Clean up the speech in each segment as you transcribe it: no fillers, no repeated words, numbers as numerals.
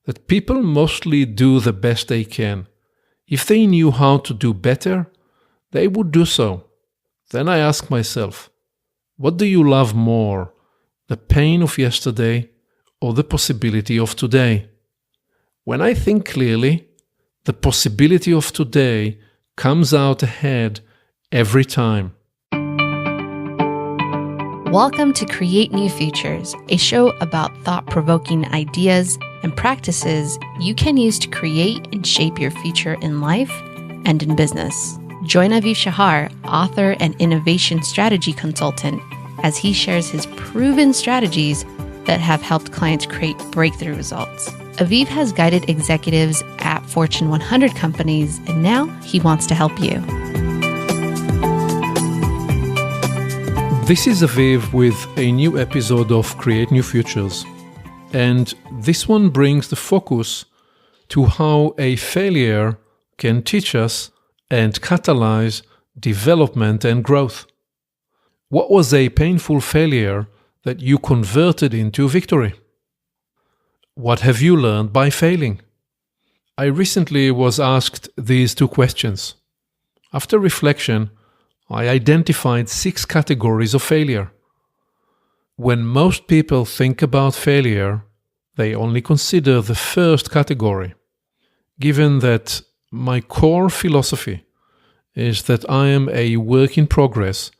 that people mostly do the best they can. If they knew how to do better, they would do so. Then I ask myself, what do you love more, the pain of yesterday or the possibility of today? When I think clearly, the possibility of today comes out ahead every time. Welcome to Create New Futures, a show about thought-provoking ideas and practices you can use to create and shape your future in life and in business. Join Aviv Shahar, author and innovation strategy consultant, as he shares his proven strategies that have helped clients create breakthrough results. Aviv has guided executives at Fortune 100 companies, and now he wants to help you. This is Aviv with a new episode of Create New Futures. And this one brings the focus to how a failure can teach us and catalyze development and growth. What was a painful failure that you converted into victory? What have you learned by failing? I recently was asked these two questions. After reflection, I identified 6 categories of failure. When most people think about failure, they only consider the first category. Given that my core philosophy is that I am a work in progress,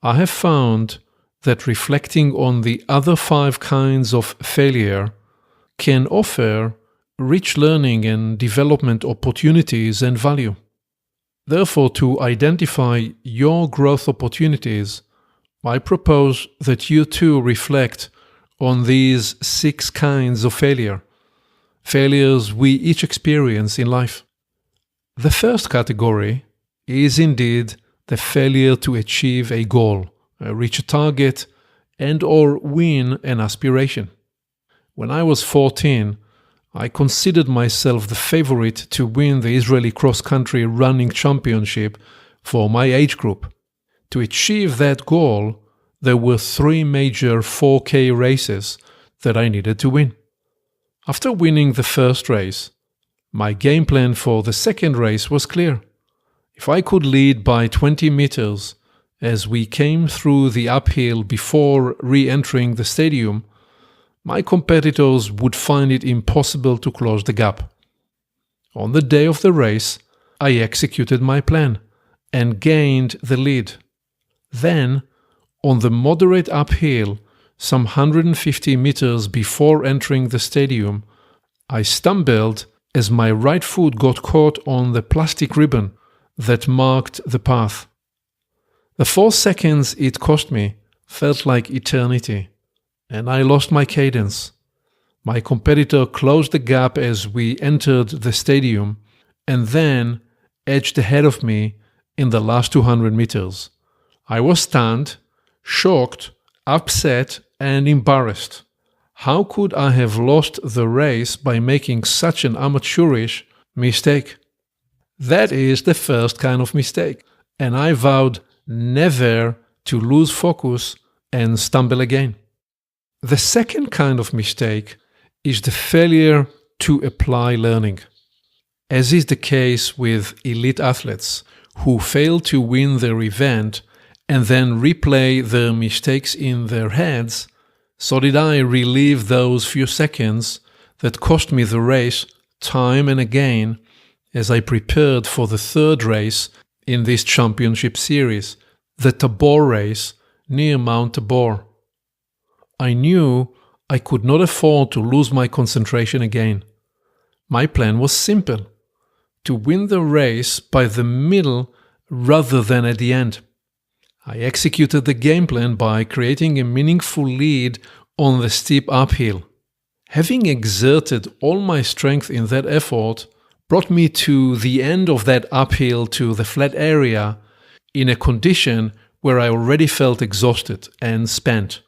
I have found that reflecting on the other 5 kinds of failure can offer rich learning and development opportunities and value. Therefore, to identify your growth opportunities, I propose that you too reflect on these 6 kinds of failures we each experience in life. The first category is indeed the failure to achieve a goal, reach a target, and/or win an aspiration. When I was 14, I considered myself the favorite to win the Israeli cross-country running championship for my age group. To achieve that goal, there were 3 major 4K races that I needed to win. After winning the first race, my game plan for the second race was clear. If I could lead by 20 meters as we came through the uphill before re-entering the stadium, my competitors would find it impossible to close the gap. On the day of the race, I executed my plan and gained the lead. Then, on the moderate uphill, some 150 meters before entering the stadium, I stumbled as my right foot got caught on the plastic ribbon that marked the path. The 4 seconds it cost me felt like eternity, and I lost my cadence. My competitor closed the gap as we entered the stadium and then edged ahead of me in the last 200 meters. I was stunned, shocked, upset, and embarrassed. How could I have lost the race by making such an amateurish mistake? That is the first kind of mistake, and I vowed never to lose focus and stumble again. The second kind of mistake is the failure to apply learning. As is the case with elite athletes who fail to win their event and then replay their mistakes in their heads, so did I relive those few seconds that cost me the race time and again as I prepared for the third race in this championship series, the Tabor race near Mount Tabor. I knew I could not afford to lose my concentration again. My plan was simple: to win the race by the middle rather than at the end. I executed the game plan by creating a meaningful lead on the steep uphill. Having exerted all my strength in that effort brought me to the end of that uphill to the flat area in a condition where I already felt exhausted and spent.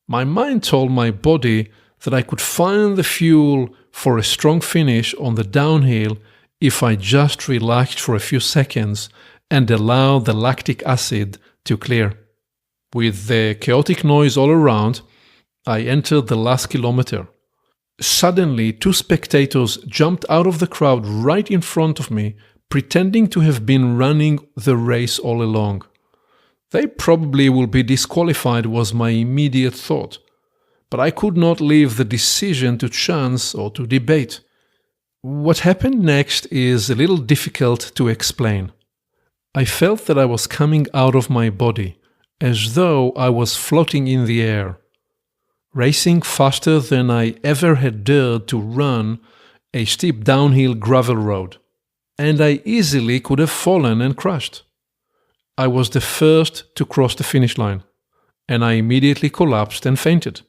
My mind told my body that I could find the fuel for a strong finish on the downhill if I just relaxed for a few seconds and allowed the lactic acid to clear. With the chaotic noise all around, I entered the last kilometer. Suddenly, two spectators jumped out of the crowd right in front of me, pretending to have been running the race all along. They probably will be disqualified, was my immediate thought. But I could not leave the decision to chance or to debate. What happened next is a little difficult to explain. I felt that I was coming out of my body, as though I was floating in the air, racing faster than I ever had dared to run a steep downhill gravel road, and I easily could have fallen and crashed. I was the first to cross the finish line, and I immediately collapsed and fainted.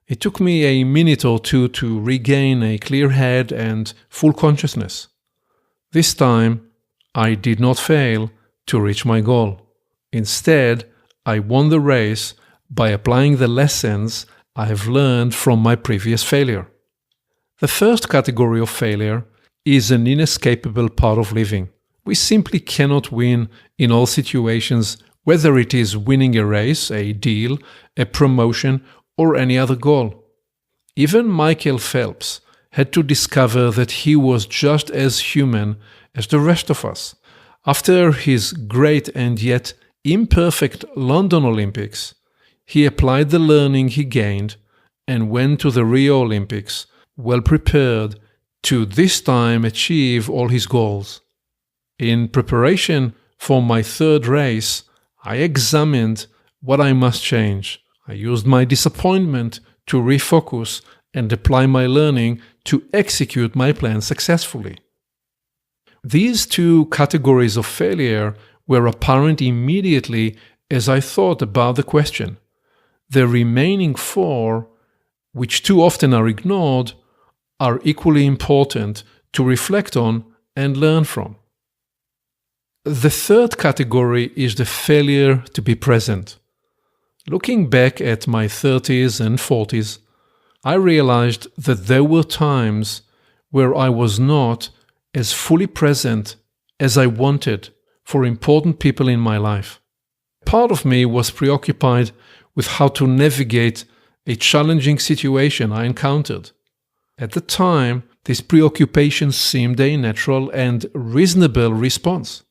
It took me a minute or two to regain a clear head and full consciousness. This time, I did not fail to reach my goal. Instead, I won the race by applying the lessons I have learned from my previous failure. The first category of failure is an inescapable part of living. We simply cannot win in all situations, whether it is winning a race, a deal, a promotion, or any other goal. Even Michael Phelps had to discover that he was just as human as the rest of us. After his great and yet imperfect London Olympics, he applied the learning he gained and went to the Rio Olympics well prepared to this time achieve all his goals. In preparation for my third race, I examined what I must change. I used my disappointment to refocus and apply my learning to execute my plan successfully. These two categories of failure were apparent immediately as I thought about the question. The remaining four, which too often are ignored, are equally important to reflect on and learn from. The third category is the failure to be present. Looking back at my 30s and 40s, I realized that there were times where I was not as fully present as I wanted for important people in my life. Part of me was preoccupied with how to navigate a challenging situation I encountered. At the time, this preoccupation seemed a natural and reasonable response.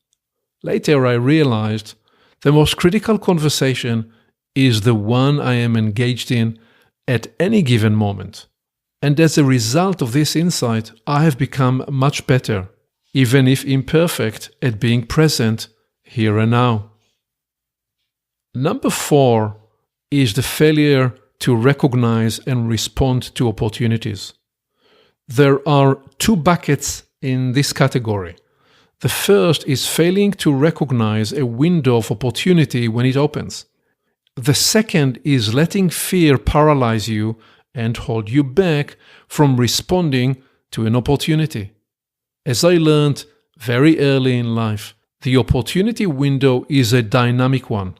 Later, I realized the most critical conversation is the one I am engaged in at any given moment. And as a result of this insight, I have become much better, even if imperfect, at being present here and now. Number 4 is the failure to recognize and respond to opportunities. There are two buckets in this category. The first is failing to recognize a window of opportunity when it opens. The second is letting fear paralyze you and hold you back from responding to an opportunity. As I learned very early in life, the opportunity window is a dynamic one.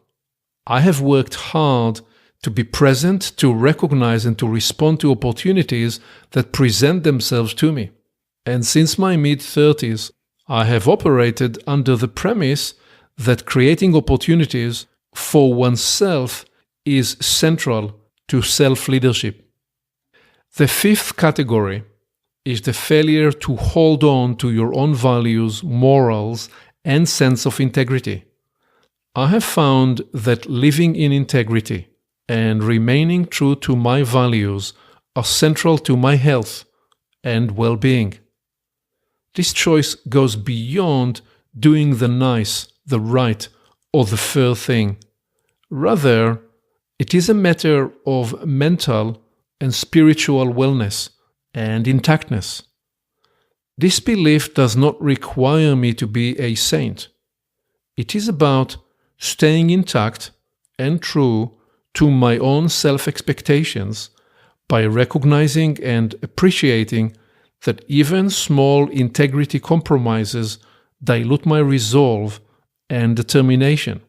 I have worked hard to be present, to recognize and to respond to opportunities that present themselves to me. And since my mid-30s, I have operated under the premise that creating opportunities for oneself is central to self-leadership. The fifth category is the failure to hold on to your own values, morals, and sense of integrity. I have found that living in integrity and remaining true to my values are central to my health and well-being. This choice goes beyond doing the nice, the right, or the fair thing. Rather, it is a matter of mental and spiritual wellness and intactness. This belief does not require me to be a saint. It is about staying intact and true to my own self-expectations by recognizing and appreciating that even small integrity compromises dilute my resolve and determination,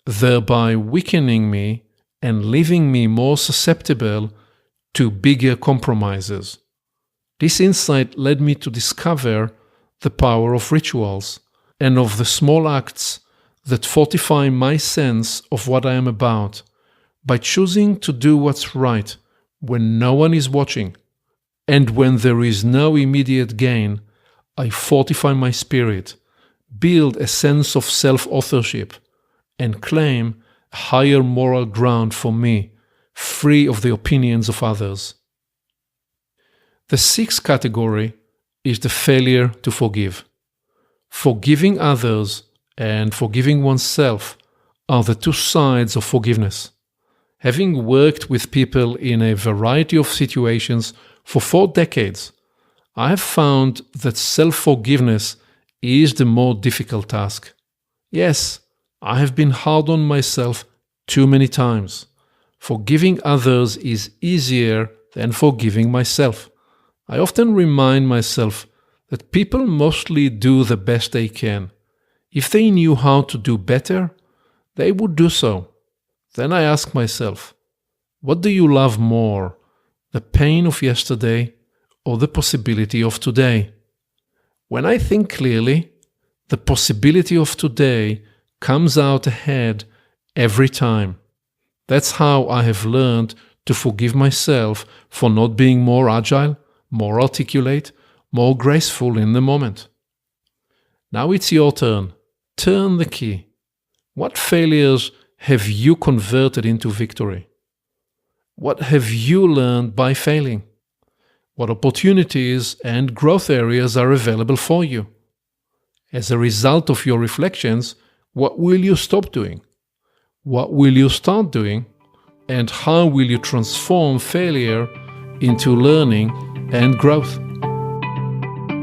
thereby weakening me and leaving me more susceptible to bigger compromises. This insight led me to discover the power of rituals and of the small acts that fortify my sense of what I am about by choosing to do what's right when no one is watching And when there is no immediate gain, I fortify my spirit, build a sense of self-authorship, and claim a higher moral ground for me, free of the opinions of others. The sixth category is the failure to forgive. Forgiving others and forgiving oneself are the two sides of forgiveness. Having worked with people in a variety of situations for 4 decades, I have found that self-forgiveness is the more difficult task. Yes, I have been hard on myself too many times. Forgiving others is easier than forgiving myself. I often remind myself that people mostly do the best they can. If they knew how to do better, they would do so. Then I ask myself, what do you love more, the pain of yesterday or the possibility of today? When I think clearly, the possibility of today comes out ahead every time. That's how I have learned to forgive myself for not being more agile, more articulate, more graceful in the moment. Now it's your turn. Turn the key. What failures have you converted into victory? What have you learned by failing? What opportunities and growth areas are available for you? As a result of your reflections, what will you stop doing? What will you start doing? And how will you transform failure into learning and growth?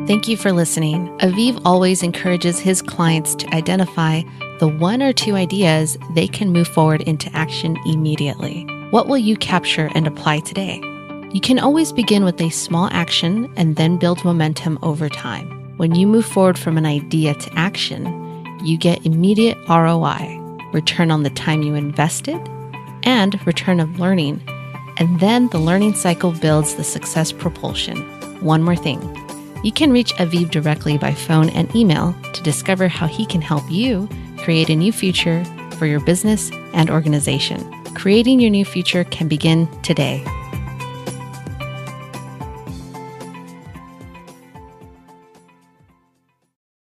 Thank you for listening. Aviv always encourages his clients to identify the 1 or 2 ideas they can move forward into action immediately. What will you capture and apply today? You can always begin with a small action and then build momentum over time. When you move forward from an idea to action, you get immediate ROI, return on the time you invested, and return of learning. And then the learning cycle builds the success propulsion. One more thing. You can reach Aviv directly by phone and email to discover how he can help you create a new future for your business and organization. Creating your new future can begin today.